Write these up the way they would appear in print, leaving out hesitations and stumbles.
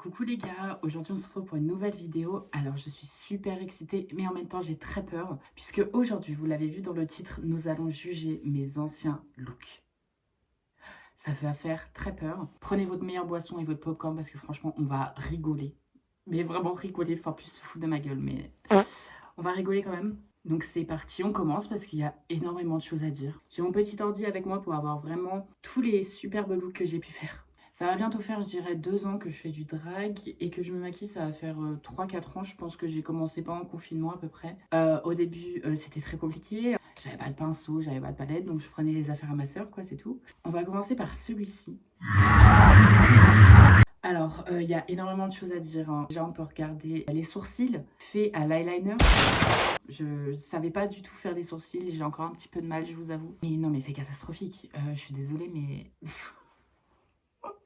Coucou les gars, aujourd'hui on se retrouve pour une nouvelle vidéo. Alors je suis super excitée mais en même temps j'ai très peur puisque aujourd'hui, vous l'avez vu dans le titre, nous allons juger mes anciens looks. Ça va faire très peur. Prenez votre meilleure boisson et votre popcorn parce que franchement on va rigoler. Mais vraiment rigoler, enfin plus se foutre de ma gueule mais on va rigoler quand même. Donc c'est parti, on commence parce qu'il y a énormément de choses à dire. J'ai mon petit ordi avec moi pour avoir vraiment tous les superbes looks que j'ai pu faire. Ça va bientôt faire, je dirais, 2 ans que je fais du drag et que je me maquille. Ça va faire 3-4 ans. Je pense que j'ai commencé pendant le confinement à peu près. Au début, c'était très compliqué. J'avais pas de pinceau, j'avais pas de palette, donc je prenais les affaires à ma soeur, quoi, c'est tout. On va commencer par celui-ci. Alors, il y a énormément de choses à dire, hein. Déjà, on peut regarder les sourcils faits à l'eyeliner. Je savais pas du tout faire des sourcils. J'ai encore un petit peu de mal, je vous avoue. Mais non, mais c'est catastrophique. Je suis désolée, mais...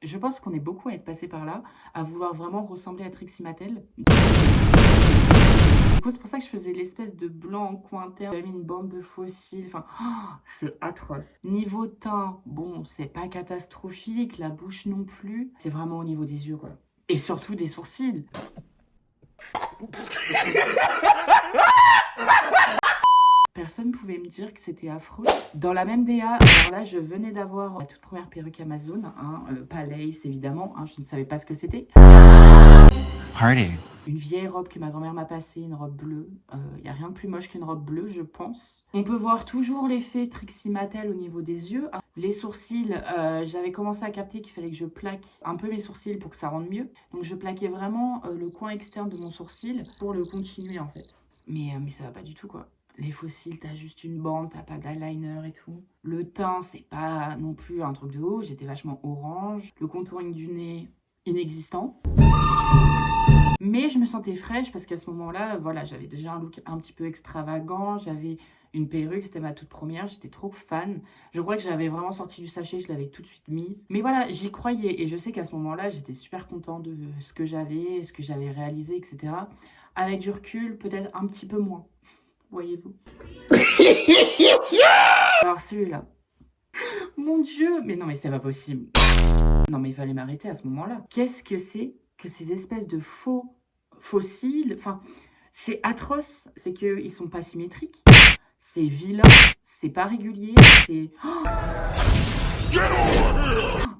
Je pense qu'on est beaucoup à être passé par là, à vouloir vraiment ressembler à Trixie Mattel. Du coup, c'est pour ça que je faisais l'espèce de blanc en coin interne. J'avais mis une bande de faux cils. Enfin, oh, c'est atroce. Niveau teint, bon, c'est pas catastrophique. La bouche non plus. C'est vraiment au niveau des yeux, quoi. Et surtout des sourcils. Personne pouvait me dire que c'était affreux. Dans la même DA, alors là, je venais d'avoir la toute première perruque Amazon, hein, pas Lace évidemment, hein, je ne savais pas ce que c'était. Party. Une vieille robe que ma grand-mère m'a passée, une robe bleue. Il n'y a rien de plus moche qu'une robe bleue, je pense. On peut voir toujours l'effet Trixie Mattel au niveau des yeux. Les sourcils, j'avais commencé à capter qu'il fallait que je plaque un peu mes sourcils pour que ça rende mieux. Donc je plaquais vraiment le coin externe de mon sourcil pour le continuer en fait. Mais ça va pas du tout quoi. Les fossiles, t'as juste une bande, t'as pas d'eyeliner et tout. Le teint, c'est pas non plus un truc de haut. J'étais vachement orange. Le contouring du nez, inexistant. Mais je me sentais fraîche parce qu'à ce moment-là, voilà, j'avais déjà un look un petit peu extravagant. J'avais une perruque, c'était ma toute première. J'étais trop fan. Je crois que j'avais vraiment sorti du sachet, je l'avais tout de suite mise. Mais voilà, j'y croyais. Et je sais qu'à ce moment-là, j'étais super contente de ce que j'avais réalisé, etc. Avec du recul, peut-être un petit peu moins. Voyez-vous. Alors celui-là. Mon Dieu, mais non mais c'est pas possible. Non mais il fallait m'arrêter à ce moment-là. Qu'est-ce que c'est que ces espèces de faux fossiles? Enfin, c'est atroce. C'est qu'ils sont pas symétriques. C'est vilain. C'est pas régulier. C'est... Oh,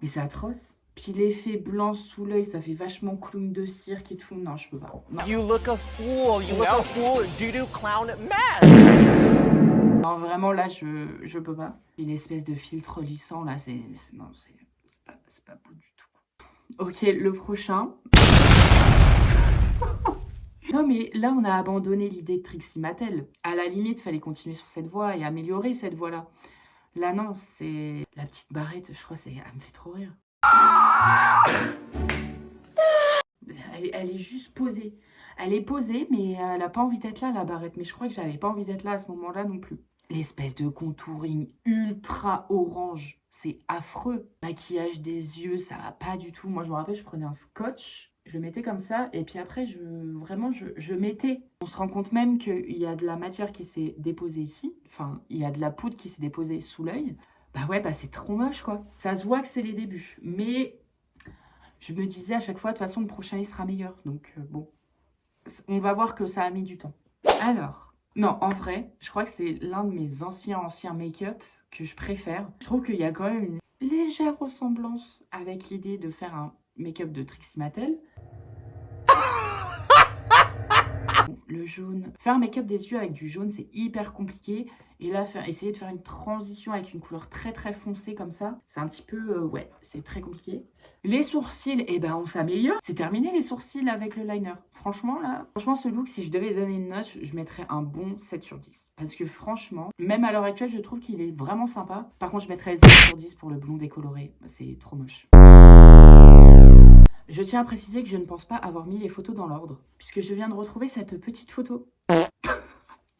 mais c'est atroce. Puis l'effet blanc sous l'œil, ça fait vachement clown de cirque et tout. Non, je peux pas. Non. You look a fool. You look a fool. Doo-doo clown mess. Non, vraiment, là, je peux pas. Et l'espèce de filtre lissant, là, c'est pas beau du tout. Ok, le prochain. Non, mais là, on a abandonné l'idée de Trixie Mattel. À la limite, fallait continuer sur cette voie et améliorer cette voie-là. Là, non, c'est... La petite barrette, je crois, elle me fait trop rire. Elle est juste posée. Elle est posée, mais elle n'a pas envie d'être là, la barrette. Mais je crois que j'avais pas envie d'être là à ce moment-là non plus. L'espèce de contouring ultra orange, c'est affreux. Maquillage des yeux, ça va pas du tout. Moi, je me rappelle, je prenais un scotch, je le mettais comme ça, et puis après, je mettais. On se rend compte même qu'il y a de la matière qui s'est déposée ici. Enfin, il y a de la poudre qui s'est déposée sous l'œil. Bah ouais, bah c'est trop moche, quoi. Ça se voit que c'est les débuts. Mais je me disais à chaque fois, de toute façon, le prochain, il sera meilleur. Donc, bon, on va voir que ça a mis du temps. Alors... Non, en vrai, je crois que c'est l'un de mes anciens make-up que je préfère. Je trouve qu'il y a quand même une légère ressemblance avec l'idée de faire un make-up de Trixie Mattel. Bon, le jaune. Faire un make-up des yeux avec du jaune, c'est hyper compliqué. Et là, essayer de faire une transition avec une couleur très très foncée comme ça, c'est un petit peu... ouais, c'est très compliqué. Les sourcils, eh ben on s'améliore. C'est terminé les sourcils avec le liner. Franchement, là, ce look, si je devais donner une note, je mettrais un bon 7 sur 10. Parce que franchement, même à l'heure actuelle, je trouve qu'il est vraiment sympa. Par contre, je mettrais 0 sur 10 pour le blond décoloré. C'est trop moche. Je tiens à préciser que je ne pense pas avoir mis les photos dans l'ordre, puisque je viens de retrouver cette petite photo.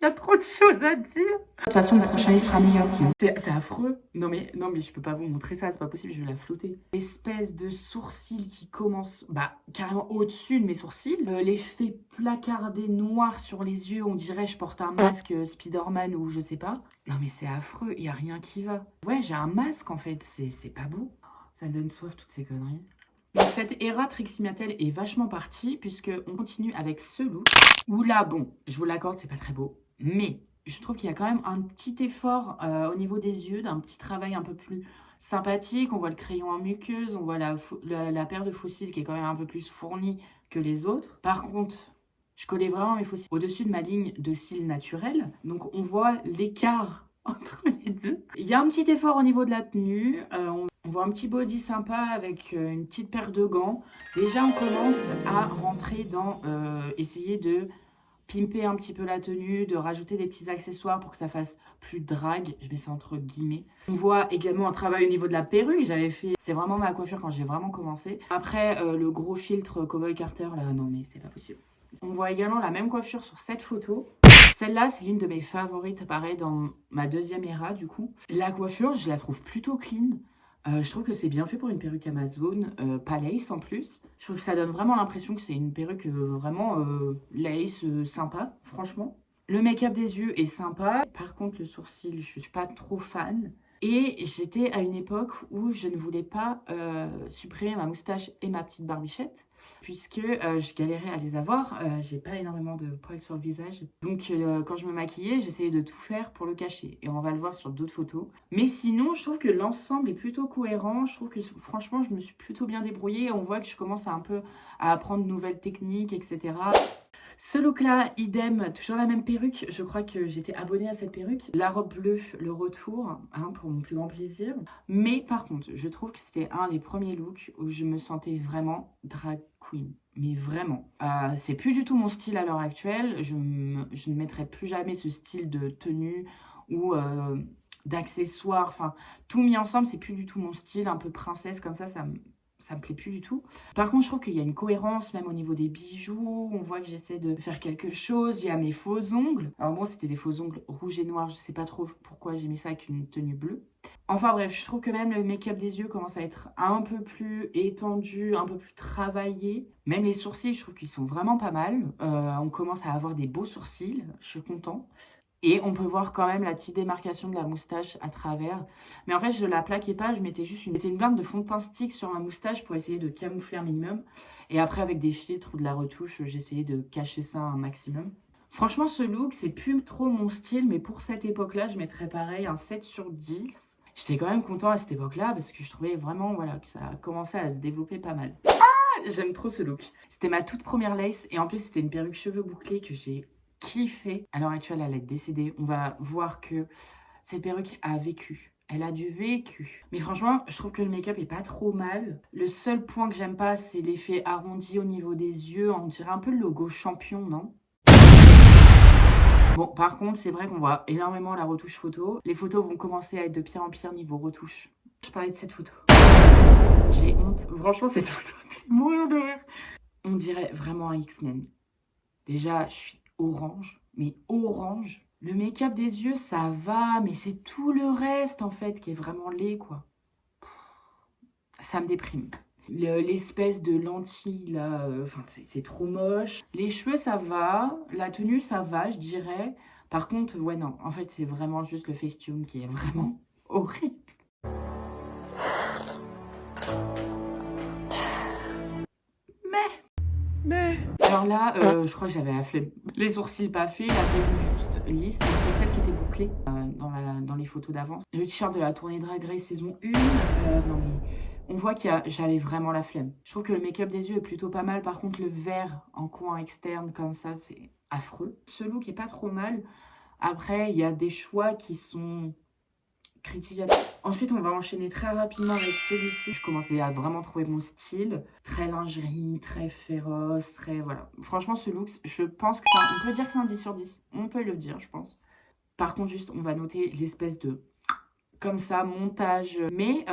Il y a trop de choses à dire. De toute façon, le prochain, il sera meilleur. C'est affreux. Non mais je peux pas vous montrer ça, c'est pas possible, je vais la flouter. L'espèce de sourcil qui commence, carrément au-dessus de mes sourcils. L'effet placardé noir sur les yeux, on dirait je porte un masque Spider-Man ou je sais pas. Non mais c'est affreux, il y a rien qui va. Ouais, j'ai un masque en fait, c'est pas beau. Ça donne soif toutes ces conneries. Donc cette era Trixie Mattel est vachement partie puisque on continue avec ce look où là, bon, je vous l'accorde, c'est pas très beau, mais je trouve qu'il y a quand même un petit effort au niveau des yeux, d'un petit travail un peu plus sympathique. On voit le crayon en muqueuse, on voit la paire de faux cils qui est quand même un peu plus fournie que les autres. Par contre, je collais vraiment mes faux cils au-dessus de ma ligne de cils naturels, donc on voit l'écart entre les deux. Il y a un petit effort au niveau de la tenue, on voit un petit body sympa avec une petite paire de gants. Déjà, on commence à rentrer dans essayer de pimper un petit peu la tenue, de rajouter des petits accessoires pour que ça fasse plus drague. Je mets ça entre guillemets. On voit également un travail au niveau de la perruque. J'avais fait, c'est vraiment ma coiffure quand j'ai vraiment commencé. Après, le gros filtre Cowboy Carter, là, non mais c'est pas possible. On voit également la même coiffure sur cette photo. Celle-là, c'est l'une de mes favorites, pareil, dans ma deuxième era, du coup. La coiffure, je la trouve plutôt clean. Je trouve que c'est bien fait pour une perruque Amazon, pas lace en plus. Je trouve que ça donne vraiment l'impression que c'est une perruque vraiment lace, sympa, franchement. Le make-up des yeux est sympa. Par contre, le sourcil, je suis pas trop fan. Et j'étais à une époque où je ne voulais pas supprimer ma moustache et ma petite barbichette, puisque je galérais à les avoir. J'ai pas énormément de poils sur le visage. Donc quand je me maquillais, j'essayais de tout faire pour le cacher. Et on va le voir sur d'autres photos. Mais sinon, je trouve que l'ensemble est plutôt cohérent. Je trouve que franchement, je me suis plutôt bien débrouillée. On voit que je commence un peu à apprendre de nouvelles techniques, etc. Ce look-là, idem, toujours la même perruque. Je crois que j'étais abonnée à cette perruque. La robe bleue, le retour, hein, pour mon plus grand plaisir. Mais par contre, je trouve que c'était un des premiers looks où je me sentais vraiment drag queen. Mais vraiment. C'est plus du tout mon style à l'heure actuelle. Je ne mettrai plus jamais ce style de tenue ou d'accessoires. Enfin, tout mis ensemble, c'est plus du tout mon style. Un peu princesse comme ça me plaît plus du tout. Par contre, je trouve qu'il y a une cohérence même au niveau des bijoux. On voit que j'essaie de faire quelque chose. Il y a mes faux ongles. Alors moi, c'était des faux ongles rouges et noirs. Je sais pas trop pourquoi j'ai mis ça avec une tenue bleue. Enfin bref, je trouve que même le make-up des yeux commence à être un peu plus étendu, un peu plus travaillé. Même les sourcils, je trouve qu'ils sont vraiment pas mal. On commence à avoir des beaux sourcils. Je suis contente. Et on peut voir quand même la petite démarcation de la moustache à travers. Mais en fait, je ne la plaquais pas, je mettais juste une blinde de fond de teint stick sur ma moustache pour essayer de camoufler un minimum. Et après, avec des filtres ou de la retouche, j'essayais de cacher ça un maximum. Franchement, ce look, c'est plus trop mon style, mais pour cette époque-là, je mettrais pareil un 7 sur 10. J'étais quand même content à cette époque-là parce que je trouvais vraiment voilà, que ça a commencé à se développer pas mal. Ah, j'aime trop ce look. C'était ma toute première lace et en plus, c'était une perruque cheveux bouclés que j'ai kiffé. À l'heure actuelle, elle est décédée. On va voir que cette perruque a vécu. Elle a du vécu. Mais franchement, je trouve que le make-up est pas trop mal. Le seul point que j'aime pas, c'est l'effet arrondi au niveau des yeux. On dirait un peu le logo champion, non? Bon, par contre, c'est vrai qu'on voit énormément la retouche photo. Les photos vont commencer à être de pire en pire niveau retouche. Je parlais de cette photo. J'ai honte. Franchement, cette photo, mourir de rire. On dirait vraiment un X-Men. Déjà, je suis orange, mais orange. Le make-up des yeux, ça va, mais c'est tout le reste, en fait, qui est vraiment laid, quoi. Ça me déprime. L'espèce de lentille, là, enfin, c'est trop moche. Les cheveux, ça va. La tenue, ça va, je dirais. Par contre, ouais, non. En fait, c'est vraiment juste le Facetune qui est vraiment horrible. Mais... Alors là, je crois que j'avais la flemme. Les sourcils pas faits, la tenue juste lisse. C'est celle qui était bouclée dans les photos d'avance. Le t-shirt de la tournée Drag Race saison 1. Non mais on voit que j'avais vraiment la flemme. Je trouve que le make-up des yeux est plutôt pas mal. Par contre, le vert en coin externe comme ça, c'est affreux. Ce look est pas trop mal. Après, il y a des choix qui sont critiquables. Ensuite, on va enchaîner très rapidement avec celui-ci. Je commençais à vraiment trouver mon style. Très lingerie, très féroce, très... Voilà. Franchement, ce look, je pense que on peut dire que c'est un 10 sur 10. On peut le dire, je pense. Par contre, juste, on va noter l'espèce de... Comme ça, montage. Mais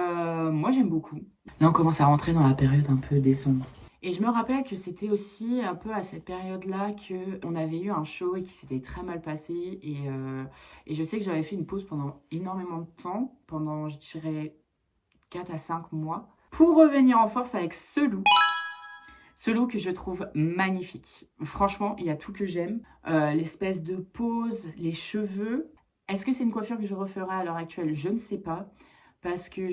moi, j'aime beaucoup. Là, on commence à rentrer dans la période un peu descendante. Et je me rappelle que c'était aussi un peu à cette période-là qu'on avait eu un show et qui s'était très mal passé. Et je sais que j'avais fait une pause pendant énormément de temps, pendant, je dirais, 4 à 5 mois, pour revenir en force avec ce look. Ce look que je trouve magnifique. Franchement, il y a tout que j'aime. L'espèce de pose, les cheveux. Est-ce que c'est une coiffure que je referai à l'heure actuelle? Je ne sais pas. Parce que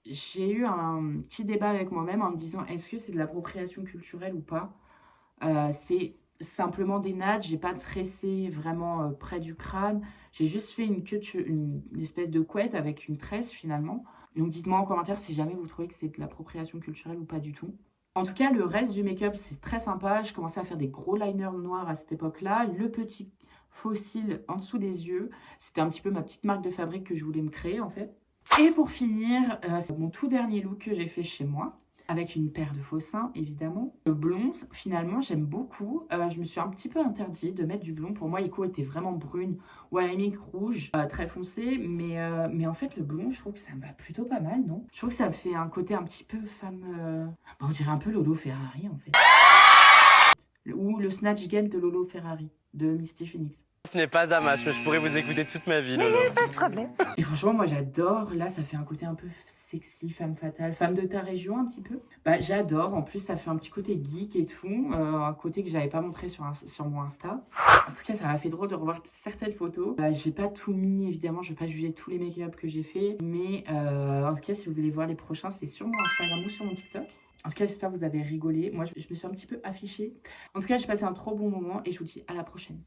j'ai eu un petit débat avec moi-même en me disant est-ce que c'est de l'appropriation culturelle ou pas? C'est simplement des nattes, j'ai pas tressé vraiment près du crâne, j'ai juste fait une espèce de couette avec une tresse finalement. Donc dites-moi en commentaire si jamais vous trouvez que c'est de l'appropriation culturelle ou pas du tout. En tout cas, le reste du make-up, c'est très sympa. Je commençais à faire des gros liners noirs à cette époque-là. Le petit faux cils en dessous des yeux, c'était un petit peu ma petite marque de fabrique que je voulais me créer en fait. Et pour finir, c'est mon tout dernier look que j'ai fait chez moi, avec une paire de faux seins évidemment. Le blond, finalement, j'aime beaucoup. Je me suis un petit peu interdit de mettre du blond. Pour moi, Iko était vraiment brune ou à la limite rouge, très foncé. Mais en fait, le blond, je trouve que ça me va plutôt pas mal, non? Je trouve que ça me fait un côté un petit peu femme... on dirait un peu Lolo Ferrari, en fait. Ou le Snatch Game de Lolo Ferrari, de Misty Phoenix. Ce n'est pas un match, mais je pourrais vous écouter toute ma vie, Lolo. Pas de problème. Et franchement, moi j'adore. Là, ça fait un côté un peu sexy, femme fatale, femme de ta région un petit peu. Bah, j'adore. En plus, ça fait un petit côté geek et tout. Un côté que j'avais pas montré sur mon Insta. En tout cas, ça m'a fait drôle de revoir certaines photos. J'ai pas tout mis, évidemment. Je vais pas juger tous les make-up que j'ai fait. Mais en tout cas, si vous voulez voir les prochains, c'est sur mon Instagram ou sur mon TikTok. En tout cas, j'espère que vous avez rigolé. Moi, je me suis un petit peu affichée. En tout cas, j'ai passé un trop bon moment et je vous dis à la prochaine.